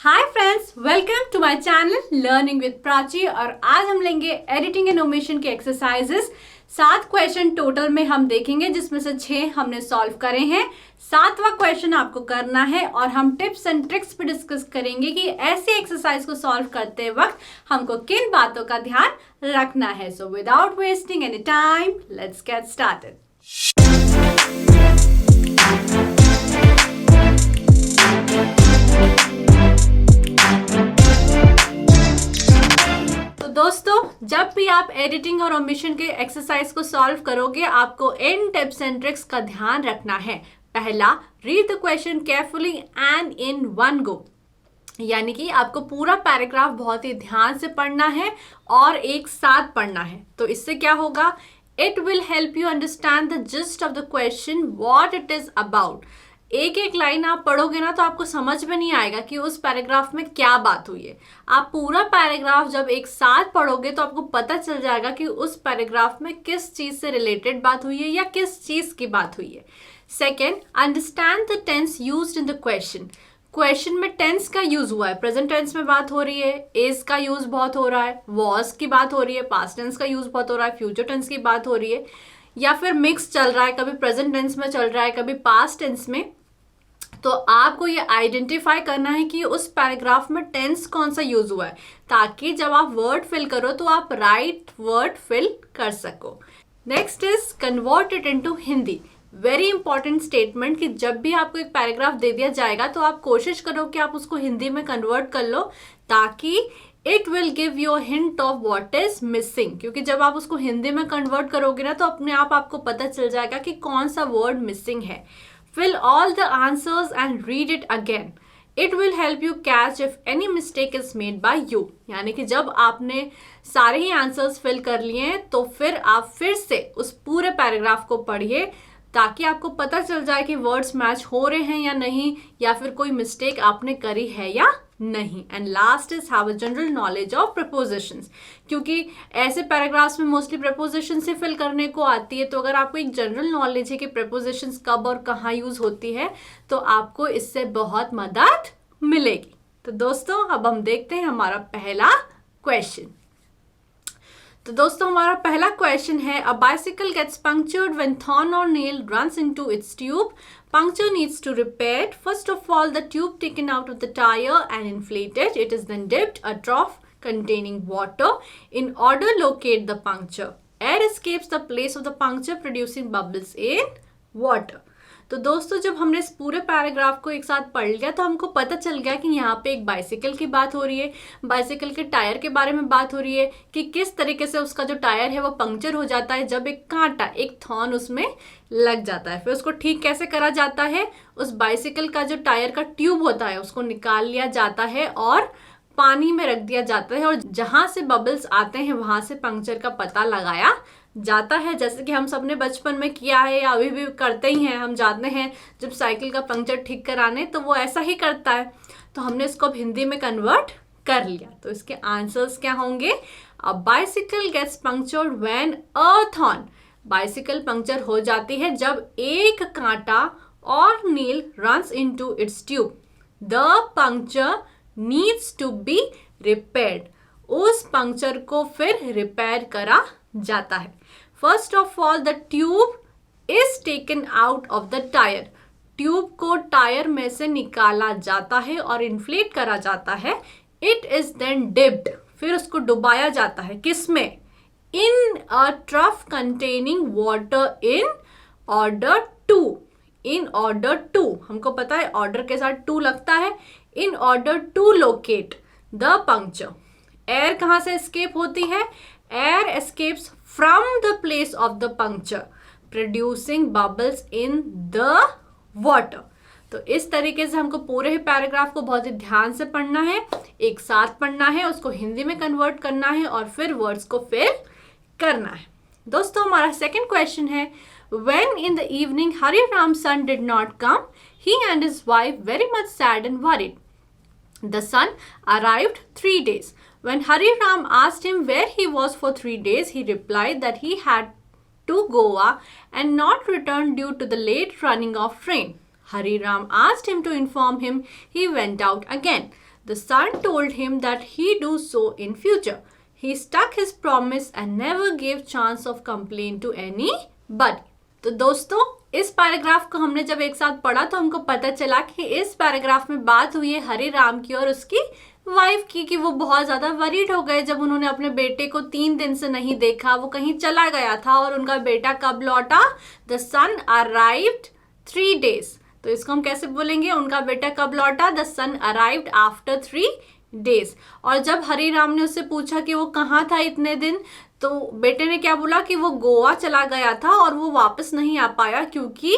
Hi friends, welcome to my channel learning with Prachi. और आज हम लेंगे एडिटिंग एंड ओमिशन के एक्सरसाइजेस। 7 क्वेश्चन टोटल में हम देखेंगे, जिसमें से 6 हमने सॉल्व करे हैं। 7वां क्वेश्चन आपको करना है और हम टिप्स एंड ट्रिक्स पे डिस्कस करेंगे कि ऐसे एक्सरसाइज को सॉल्व करते वक्त हमको किन बातों का ध्यान रखना है। So without wasting any time, let's get started. दोस्तों, जब भी आप एडिटिंग और ओमिशन के एक्सरसाइज को सॉल्व करोगे, आपको इन टिप्स एंड ट्रिक्स का ध्यान रखना है। पहला, read the question carefully and in one go, यानी कि आपको पूरा पैराग्राफ बहुत ही ध्यान से पढ़ना है और एक साथ पढ़ना है। तो इससे क्या होगा, it will help you understand the gist of the question, what it is about. एक एक लाइन आप पढ़ोगे ना तो आपको समझ में नहीं आएगा कि उस पैराग्राफ में क्या बात हुई है। आप पूरा पैराग्राफ जब एक साथ पढ़ोगे तो आपको पता चल जाएगा कि उस पैराग्राफ में किस चीज से रिलेटेड बात हुई है या किस चीज की बात हुई है। Second, understand the tense used in the question. Question में टेंस का यूज हुआ है, प्रेजेंट टेंस में बात हो रही है, इज का यूज बहुत हो रहा है, वॉज की बात हो रही है, पास्ट टेंस का यूज बहुत हो रहा है, फ्यूचर टेंस की बात हो रही है, या फिर मिक्स चल रहा है, कभी प्रेजेंट टेंस में चल रहा है, कभी पास्ट टेंस में। तो आपको ये आइडेंटिफाई करना है कि उस पैराग्राफ में टेंस कौन सा यूज हुआ है, ताकि जब आप वर्ड फिल करो तो आप राइट वर्ड फिल कर सको। Next is convert it into Hindi. Very important statement कि जब भी आपको एक पैराग्राफ दे दिया जाएगा तो आप कोशिश करो कि आप उसको हिंदी में कन्वर्ट कर लो, ताकि it will give you a hint of what is missing. क्योंकि जब आप उसको हिंदी में कन्वर्ट करोगे ना तो अपने आप आपको पता चल जाएगा कि कौन सा वर्ड मिसिंग है। Fill all the answers and read it again. It will help you catch if any mistake is made by you. यानी कि जब आपने सारे ही आंसर्स फिल कर लिए हैं तो फिर आप फिर से उस पूरे पैराग्राफ को पढ़िए, ताकि आपको पता चल जाए कि वर्ड्स मैच हो रहे हैं या नहीं, या फिर कोई मिस्टेक आपने करी है या नहीं। And last is have a general knowledge of propositions, क्योंकि ऐसे पैराग्राफ्स में मोस्टली प्रपोजिशन से फिल करने को आती है। तो अगर आपको एक जनरल नॉलेज है कि प्रपोजिशंस कब और कहाँ यूज होती है तो आपको इससे बहुत मदद मिलेगी। तो दोस्तों, अब हम देखते हैं हमारा पहला क्वेश्चन। तो दोस्तों, हमारा पहला क्वेश्चन है, a bicycle gets punctured when thorn और nail runs into its tube. Puncture needs to repair. First of all, the tube taken out of the tire and inflated. It is then dipped a trough containing water in order to locate the puncture. Air escapes the place of the puncture, producing bubbles in water. तो दोस्तों, जब हमने इस पूरे paragraph को एक साथ पढ़ लिया तो हमको पता चल गया कि यहाँ पे एक बाइसिकल की बात हो रही है, बाइसिकल के टायर के बारे में बात हो रही है कि किस तरीके से उसका जो टायर है वो पंक्चर हो जाता है जब एक कांटा, एक थॉर्न उसमें लग जाता है। फिर उसको ठीक कैसे करा जाता है, उस बाइसिकल का जो टायर का ट्यूब होता है उसको निकाल लिया जाता है और पानी में रख दिया जाता है, और जहां से बबल्स आते हैं वहां से पंक्चर का पता लगाया जाता है। जैसे कि हम सबने बचपन में किया है या अभी भी करते ही हैं। हम जानते हैं जब साइकिल का पंक्चर ठीक कराने तो वो ऐसा ही करता है। तो हमने इसको अब हिंदी में कन्वर्ट कर लिया। तो इसके आंसर्स क्या होंगे, a bicycle gets punctured when a thorn. Bicycle puncture हो जाती है जब एक कांटा और nail runs into its tube. The puncture needs to be repaired. उस पंक्चर को फिर रिपेयर करा जाता है. First of all, the tube is taken out of the tyre. Tube को टायर में से निकाला जाता है और इन्फ्लेट करा जाता है. It is then dipped. फिर उसको डुबाया जाता है, किसमें, in a trough containing water in order to. In order to, हमको पता है ऑर्डर के साथ टू लगता है. In order to locate the puncture. Air कहाँ से एस्केप होती है, air escapes from the place of the puncture, producing bubbles in the water. तो इस तरीके से हमको पूरे ही पैराग्राफ को बहुत ही ध्यान से पढ़ना है, एक साथ पढ़ना है, उसको हिंदी में कन्वर्ट करना है और फिर वर्ड्स को फिल करना है. दोस्तों, हमारा सेकंड क्वेश्चन है, when in the evening Hari Ram's son did not come, he and his wife very much sad and worried. The son arrived 3 days. When Hari Ram asked him where he was for 3 days, he replied that he had to Goa and not return due to the late running of train. Hari Ram asked him to inform him. He went out again. The son told him that he do so in future. He stuck his promise and never gave chance of complaint to anybody. तो दोस्तों इस paragraph को हमने जब एक साथ पढ़ा तो हमको पता चला कि इस पैराग्राफ में बात हुई है हरि राम की और उसकी वाइफ की कि वो बहुत ज़्यादा वरीड हो गए जब उन्होंने अपने बेटे को 3 दिन से नहीं देखा, वो कहीं चला गया था और उनका बेटा कब लौटा? The son arrived 3 days. तो इसको हम कैसे बोलेंगे? उनका बेटा कब लौटा? The son arrived after 3 days. और जब हरि राम ने उससे पूछा कि वो कहाँ था इतने दिन, तो बेटे ने क्या बोला कि वो गोवा चला गया था और वो वापस नहीं आ पाया क्योंकि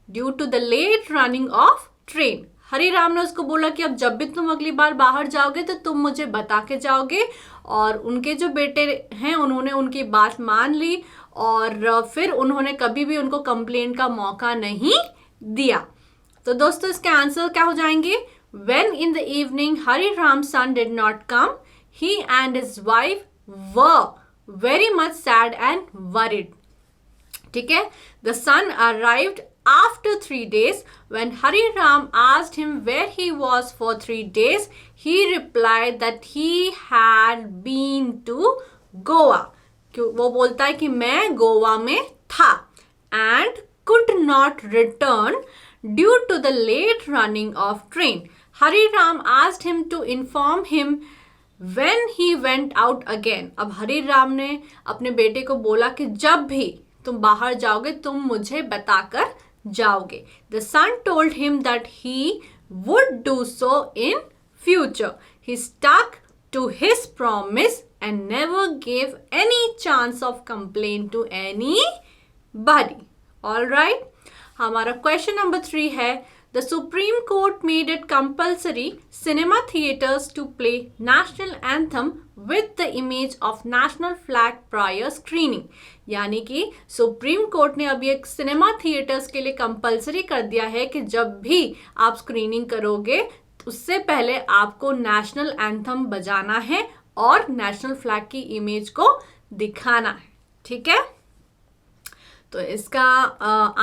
due to the late running of train. Hari Ram ने उसको बोला कि अब जब भी तुम अगली बार बाहर जाओगे तो तुम मुझे बता के जाओगे. और उनके जो बेटे हैं उन्होंने उनकी बात मान ली और फिर उन्होंने कभी भी उनको कंप्लेंट का मौका नहीं दिया. तो दोस्तों इसके आंसर क्या हो जाएंगे? When in the evening Hari Ram's son did not come, he and his wife were very much sad and worried. ठीक है? The son arrived after 3 days. When Hari Ram asked him where he was for 3 days, he replied that he had been to Goa. वो बोलता है कि मैं गोवा में था and could not return due to the late running of train. Hari Ram asked him to inform him when he went out again. अब हरि राम ने अपने बेटे को बोला कि जब भी तुम बाहर जाओगे तुम मुझे बताकर जाओगे. The son told him that he would do so in future. He stuck to his promise and never gave any chance of complaint to anybody. All right. हमारा क्वेश्चन नंबर 3 है The Supreme Court made it compulsory cinema theaters to play national anthem with the image of national flag prior screening. यानी कि supreme court ने अभी एक cinema theatres के लिए compulsory कर दिया है कि जब भी आप स्क्रीनिंग करोगे उससे पहले आपको नेशनल एंथम बजाना है और नेशनल फ्लैग की इमेज को दिखाना है. ठीक है, तो इसका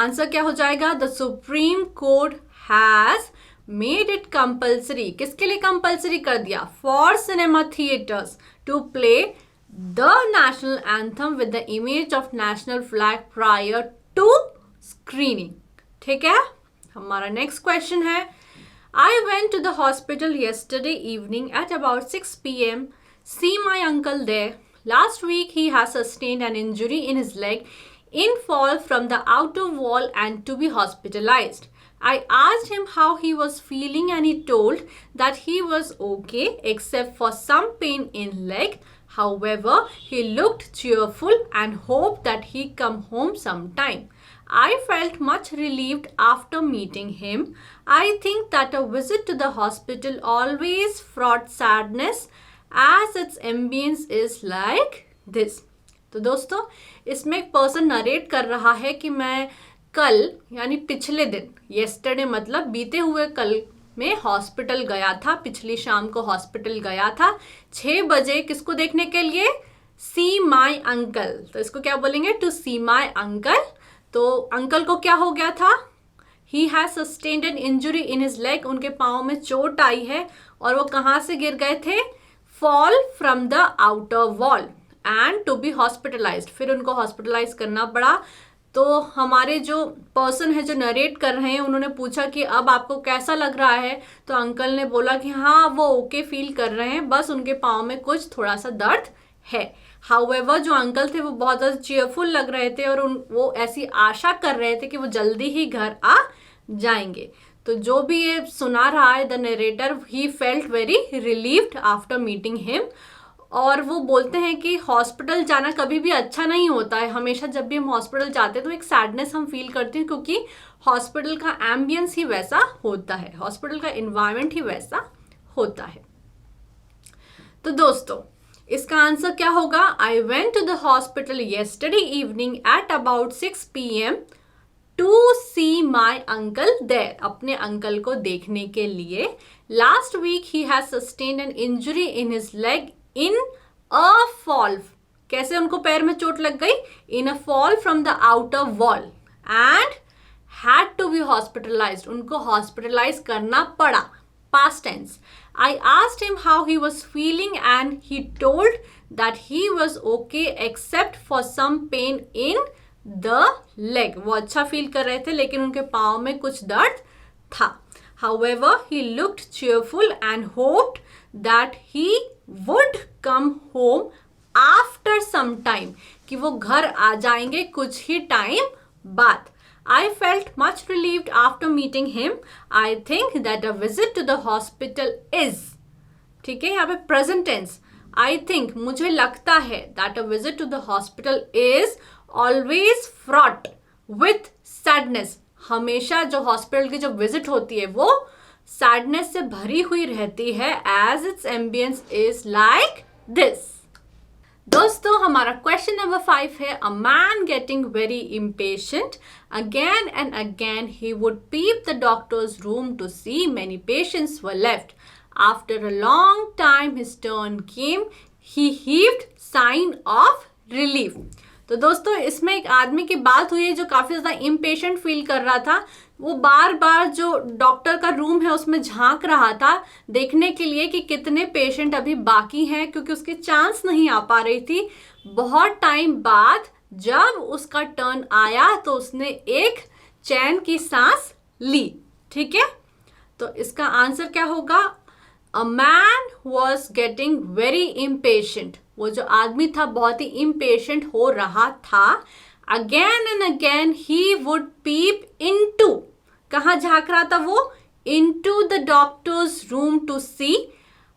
आंसर क्या हो जाएगा? The supreme court has made it compulsory. किसके लिए कंपल्सरी कर दिया? For cinema theatres to play the national anthem with the image of national flag prior to screening. ठीक है, हमारा नेक्स्ट क्वेश्चन है I went to the hospital yesterday evening at about 6 p.m. See my uncle there. Last week he has sustained an injury in his leg in fall from the outer wall and to be hospitalized. I asked him how he was feeling and he told that he was okay except for some pain in leg. However, he looked cheerful and hoped that he come home sometime. I felt much relieved after meeting him. I think that a visit to the hospital always brought sadness as its ambience is like this. तो दोस्तों इसमें एक person narrate कर रहा है कि मैं कल यानी पिछले दिन, येस्टरडे मतलब बीते हुए कल में हॉस्पिटल गया था, पिछली शाम को हॉस्पिटल गया था 6 बजे. किसको देखने के लिए? See my uncle. तो इसको क्या बोलेंगे? To see my uncle. तो अंकल को क्या हो गया था? He has sustained an injury in his leg. उनके पाँव में चोट आई है और वो कहाँ से गिर गए थे? Fall from the outer wall and to be hospitalized. फिर उनको हॉस्पिटलाइज करना पड़ा. तो हमारे जो पर्सन है जो नरेट कर रहे हैं उन्होंने पूछा कि अब आपको कैसा लग रहा है? तो अंकल ने बोला कि हाँ वो ओके फील कर रहे हैं, बस उनके पाँव में कुछ थोड़ा सा दर्द है. हाउएवर जो अंकल थे वो बहुत ज़्यादा चीयरफुल लग रहे थे और वो ऐसी आशा कर रहे थे कि वो जल्दी ही घर आ जाएंगे. तो जो भी ये सुना रहा है the narrator, he felt very relieved after meeting him. और वो बोलते हैं कि हॉस्पिटल जाना कभी भी अच्छा नहीं होता है. हमेशा जब भी हम हॉस्पिटल जाते हैं तो एक सैडनेस हम फील करते हैं क्योंकि हॉस्पिटल का एम्बियंस ही वैसा होता है, हॉस्पिटल का एनवायरनमेंट ही वैसा होता है. तो दोस्तों इसका आंसर क्या होगा? I went to the hospital yesterday evening at about 6 p.m. To see my uncle there. अपने अंकल को देखने के लिए. लास्ट वीक ही has sustained an injury in his leg in a fall. कैसे उनको पैर में चोट लग गई? In a fall from the outer wall and had to be hospitalized. उनको हॉस्पिटलाइज करना पड़ा. Past tense. I asked him how he was feeling and he told that he was okay except for some pain in the leg. वो अच्छा feel कर रहे थे लेकिन उनके पाँव में कुछ दर्द था. However, he looked cheerful and hoped that he would come home after some time. कि वो घर आ जाएंगे कुछ ही टाइम बाद. I felt much relieved after meeting him. I think that a visit to the hospital is, ठीक है, यहाँ पे present tense. I think, मुझे लगता है, that a visit to the hospital is always fraught with sadness. हमेशा जो hospital की जो विजिट होती है वो सैडनेस से भरी हुई रहती है, as its ambience is like this. दोस्तों हमारा क्वेश्चन नंबर 5 है, a man getting very impatient again and again he would peep the doctor's room to see many patients were left. After a long time his turn came he heaved sign of relief. तो दोस्तों इसमें एक आदमी की बात हुई है जो काफ़ी ज़्यादा इम्पेशेंट फील कर रहा था. वो बार बार जो डॉक्टर का रूम है उसमें झांक रहा था देखने के लिए कि कितने पेशेंट अभी बाकी हैं, क्योंकि उसकी चांस नहीं आ पा रही थी. बहुत टाइम बाद जब उसका टर्न आया तो उसने एक चैन की सांस ली. ठीक है, तो इसका आंसर क्या होगा? A man was getting very impatient. वो जो आदमी था बहुत ही इम्पेशेंट हो रहा था. Again and again he would peep into, कहाँ झांक रहा था वो? Into the doctor's room to see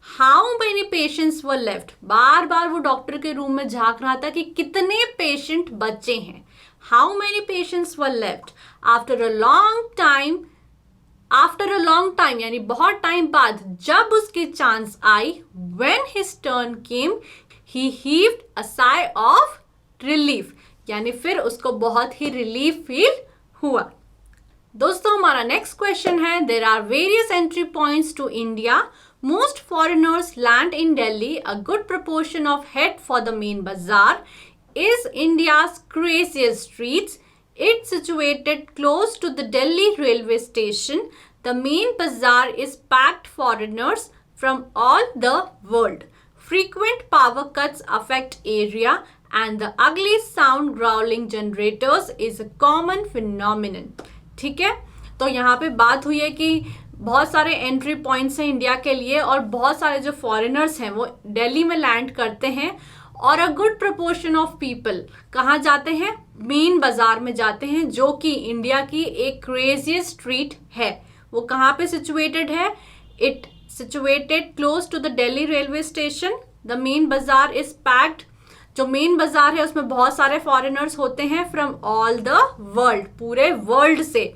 how many patients were left. बार बार वो डॉक्टर के रूम में झांक रहा था कि कितने पेशेंट बचे हैं. How many patients were left. After a long time यानी बहुत टाइम बाद जब उसकी चांस आई, when his turn came he heaved a sigh of relief, यानी फिर उसको बहुत ही रिलीफ फील हुआ. दोस्तों हमारा नेक्स्ट क्वेश्चन है, there are various entry points to India. Most foreigners land in Delhi. A good proportion of head for the main bazaar is India's craziest streets. It's situated close to the Delhi railway station. The main bazaar is packed foreigners from all the world. Frequent power cuts affect area and the ugly sound growling generators is a common phenomenon. ठीक है, तो यहाँ पे बात हुई है कि बहुत सारे एंट्री पॉइंट्स हैं इंडिया के लिए और बहुत सारे जो फॉरेनर्स हैं वो दिल्ली में लैंड करते हैं. और अ गुड प्रपोर्शन ऑफ पीपल कहाँ जाते हैं? मेन बाजार में जाते हैं, जो कि इंडिया की एक क्रेजीएस्ट स्ट्रीट है. वो कहाँ पे सिचुएटेड है? It situated close to the Delhi railway station. The main bazaar is packed. जो मेन बाजार है उसमें बहुत सारे फॉरेनर्स होते हैं फ्रॉम ऑल द वर्ल्ड, पूरे वर्ल्ड से.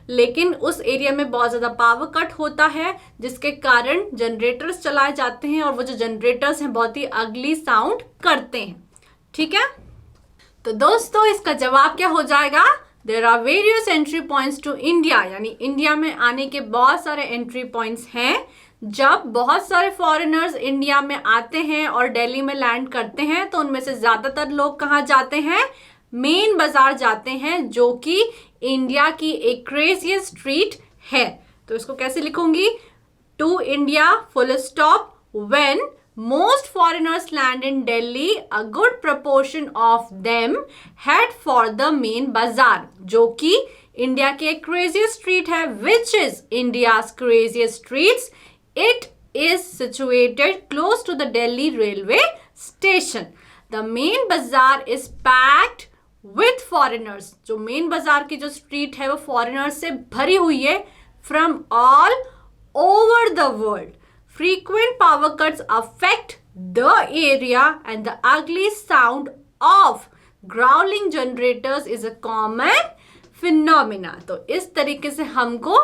लेकिन उस एरिया में बहुत ज़्यादा पावर कट होता है जिसके कारण जनरेटर्स चलाए जाते हैं और वो जो जनरेटर्स हैं बहुत ही अगली साउंड करते हैं. ठीक है, तो दोस्तों इसका जवाब क्या हो जाएगा? There are various entry points to India, यानी इंडिया में आने के बहुत सारे एंट्री पॉइंट्स हैं. जब बहुत सारे फॉरेनर्स इंडिया में आते हैं और दिल्ली में लैंड करते हैं तो उनमें से ज़्यादातर लोग कहाँ जाते हैं? मेन बाजार जाते हैं, जो कि इंडिया की एक क्रेजीएस्ट स्ट्रीट है. तो इसको कैसे लिखूंगी? To India full stop when most foreigners land in Delhi a good proportion of them head for the main bazaar, जो कि इंडिया की एक क्रेजीएस्ट स्ट्रीट है, which is India's craziest streets. It is situated close to the Delhi railway station. The main bazaar is packed with foreigners. जो main बाजार की जो street है वो फॉरेनर्स से भरी हुई है from all over the world. Frequent power cuts affect the area and the ugly sound of growling generators is a common phenomena. तो इस तरीके से हमको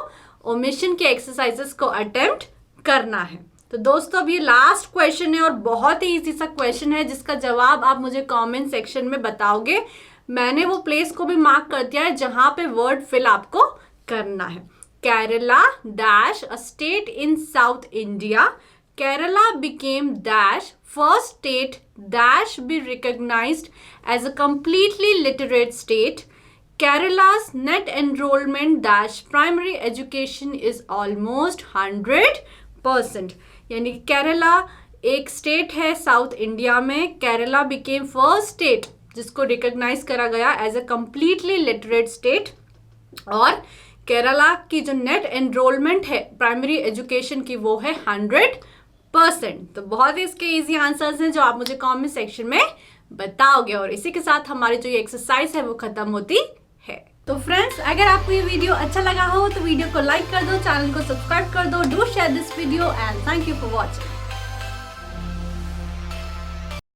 ओमिशन के एक्सरसाइजेस को अटेम्प्ट करना है. तो दोस्तों अब ये लास्ट क्वेश्चन है और बहुत ही इजी सा क्वेश्चन है जिसका जवाब आप मुझे कमेंट सेक्शन में बताओगे. मैंने वो प्लेस को भी मार्क कर दिया है जहां पे वर्ड फिल आपको करना है. Kerala dash a state in south India. Kerala became dash first state dash be recognized as a completely literate state. Kerala's net enrollment dash primary education is almost 100%. यानी कि केरला एक स्टेट है साउथ इंडिया में। Kerala became first state जिसको recognize करा गया as a completely literate state. और केरला की जो नेट एनरोलमेंट है प्राइमरी एजुकेशन की वो है 100%। तो बहुत ही इसके इजी आंसर्स हैं जो आप मुझे कमेंट सेक्शन में बताओगे। और इसी के साथ हमारी जो ये एक्सरसाइज है वो खत्म होती है। तो फ्रेंड्स, अगर आपको ये वीडियो अच्छा लगा हो तो वीडियो को लाइक कर दो, चैनल को सब्सक्राइब कर दो, do share this video and thank you for watching.